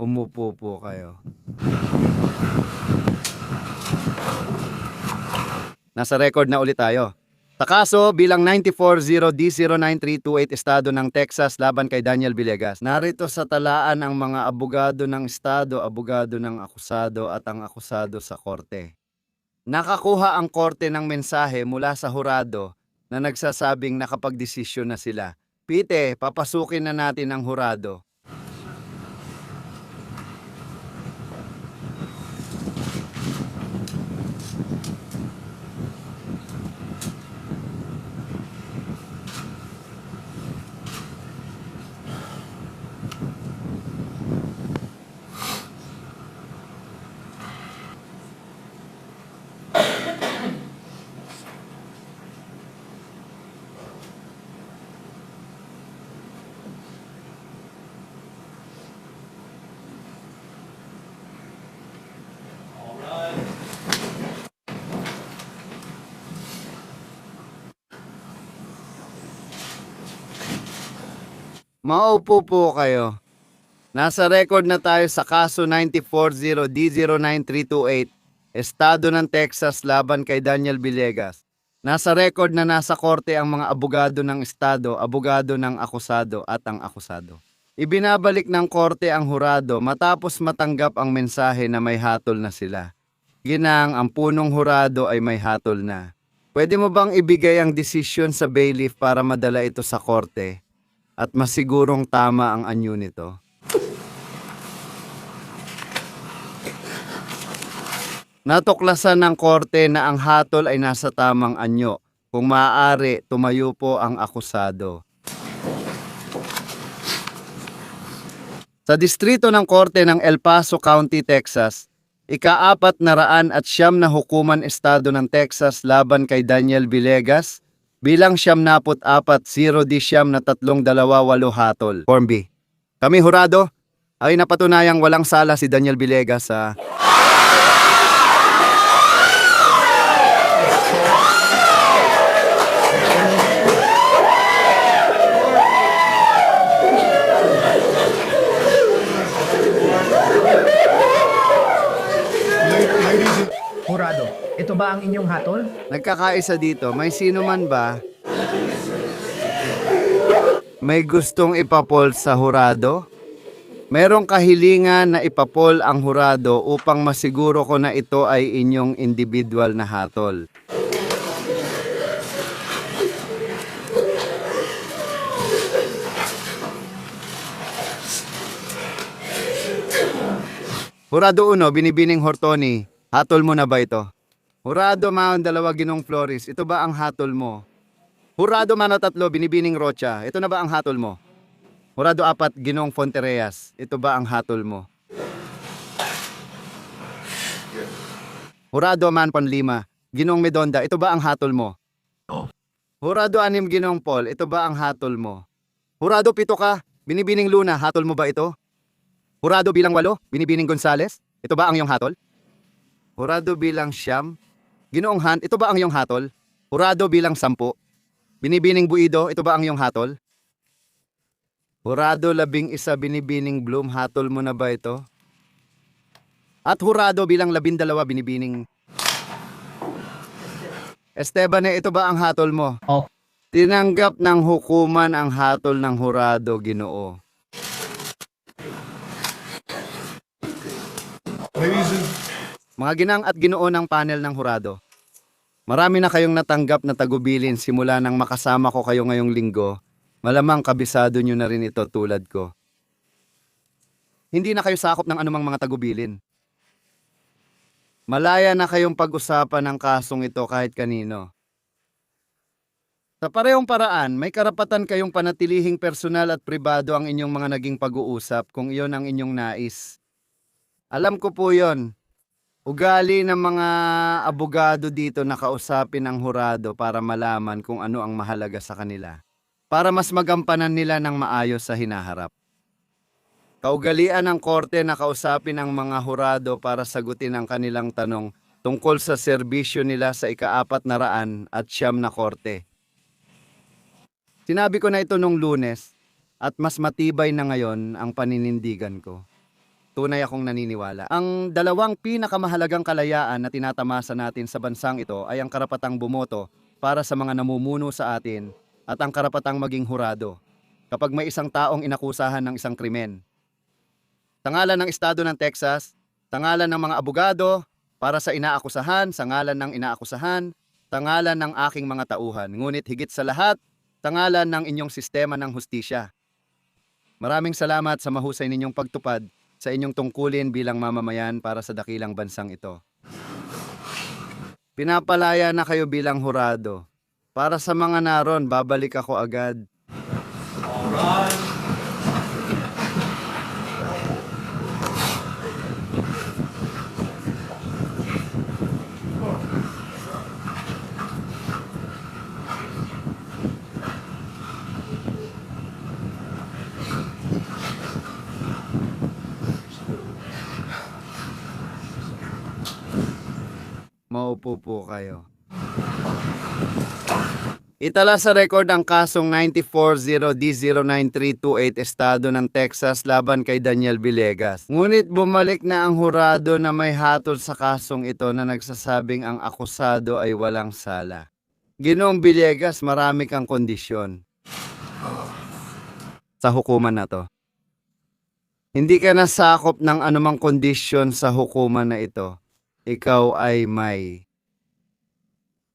Umupo po kayo. Nasa record na ulit tayo. Sa kaso bilang 940D09328 Estado ng Texas laban kay Daniel Villegas. Narito sa talaan ang mga abogado ng Estado, abogado ng akusado at ang akusado sa korte. Nakakuha ang korte ng mensahe mula sa hurado na nagsasabing nakapagdesisyon na sila. Pite, papasukin na natin ang hurado. Maupo po kayo. Nasa record na tayo sa kaso 940D09328, Estado ng Texas laban kay Daniel Villegas. Nasa record na nasa korte ang mga abogado ng Estado, abogado ng akusado at ang akusado. Ibinabalik ng korte ang hurado matapos matanggap ang mensahe na may hatol na sila. Ginang, ang punong hurado ay may hatol na. Pwede mo bang ibigay ang desisyon sa bailiff para madala ito sa korte? At masigurong tama ang anyo nito. Natuklasan ng korte na ang hatol ay nasa tamang anyo. Kung maaari, tumayo po ang akusado. Sa distrito ng korte ng El Paso County, Texas, ika-409 na hukuman estado ng Texas laban kay Daniel Villegas, bilang 74 0D na 328 hatol. Form B. Kami hurado ay napatunayang walang sala si Daniel Villegas sa Hurado, ito ba ang inyong hatol? nagkakaisa dito. May sino man ba may gustong ipapol sa hurado? Merong kahilingan na ipapol ang hurado upang masiguro ko na ito ay inyong individual na hatol. Hurado 1, Binibining Hortoni, hatol mo na ba ito? Hurado Mount 2, Ginong Flores, ito ba ang hatol mo? Hurado Mano 3, Binibining Rocha, ito na ba ang hatol mo? Hurado 4, Ginong Fonterreyes, ito ba ang hatol mo? Hurado Man 5, Ginong Medonda, ito ba ang hatol mo? Hurado 6, Ginong Paul, ito ba ang hatol mo? Hurado 7 ka, Binibining Luna, hatol mo ba ito? Hurado bilang 8, Binibining Gonzales, ito ba ang iyong hatol? Hurado bilang 9, Ginoong Han, ito ba ang iyong hatol? Hurado bilang 10, Binibining Buido, ito ba ang iyong hatol? Hurado 11, Binibining Bloom, hatol mo na ba ito? At hurado bilang 12, Binibining Esteban, ito ba ang hatol mo? Oh. Tinanggap ng hukuman ang hatol ng hurado, Ginoo. Mga ginang at ginoo ng panel ng hurado, marami na kayong natanggap na tagubilin simula nang makasama ko kayo ngayong linggo. Malamang kabisado nyo na rin ito tulad ko. Hindi na kayo sakop ng anumang mga tagubilin. Malaya na kayong pag-usapan ng kasong ito kahit kanino. Sa parehong paraan, may karapatan kayong panatilihing personal at pribado ang inyong mga naging pag-uusap kung iyon ang inyong nais. Alam ko po yon. Ugali ng mga abogado dito na kausapin ang hurado para malaman kung ano ang mahalaga sa kanila. Para mas magampanan nila ng maayos sa hinaharap. Kaugalian ng korte na kausapin ang mga hurado para sagutin ang kanilang tanong tungkol sa serbisyo nila sa ika-409 na korte. Sinabi ko na ito nung Lunes at mas matibay na ngayon ang paninindigan ko. Tunay akong naniniwala. Ang dalawang pinakamahalagang kalayaan na tinatamasa natin sa bansang ito ay ang karapatang bumoto para sa mga namumuno sa atin at ang karapatang maging hurado kapag may isang taong inakusahan ng isang krimen. Sa ngalan ng Estado ng Texas, sa ngalan ng mga abogado, para sa inaakusahan, sa ngalan ng inaakusahan, sa ngalan ng aking mga tauhan, ngunit higit sa lahat, sa ngalan ng inyong sistema ng hustisya. Maraming salamat sa mahusay ninyong pagtupad sa inyong tungkulin bilang mamamayan para sa dakilang bansang ito. Pinapalaya na kayo bilang hurado. Para sa mga naron, babalik ako agad. Maupo po kayo. Itala sa record ang kasong 940D09328 Estado ng Texas laban kay Daniel Villegas. Ngunit bumalik na ang hurado na may hatol sa kasong ito na nagsasabing ang akusado ay walang sala. Ginoong Villegas, marami kang kondisyon sa hukuman na to. Hindi ka nasakop ng anumang kondisyon sa hukuman na ito. Ikaw ay may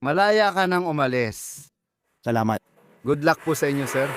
malaya ka nang umalis. Salamat. Good luck po sa inyo, sir.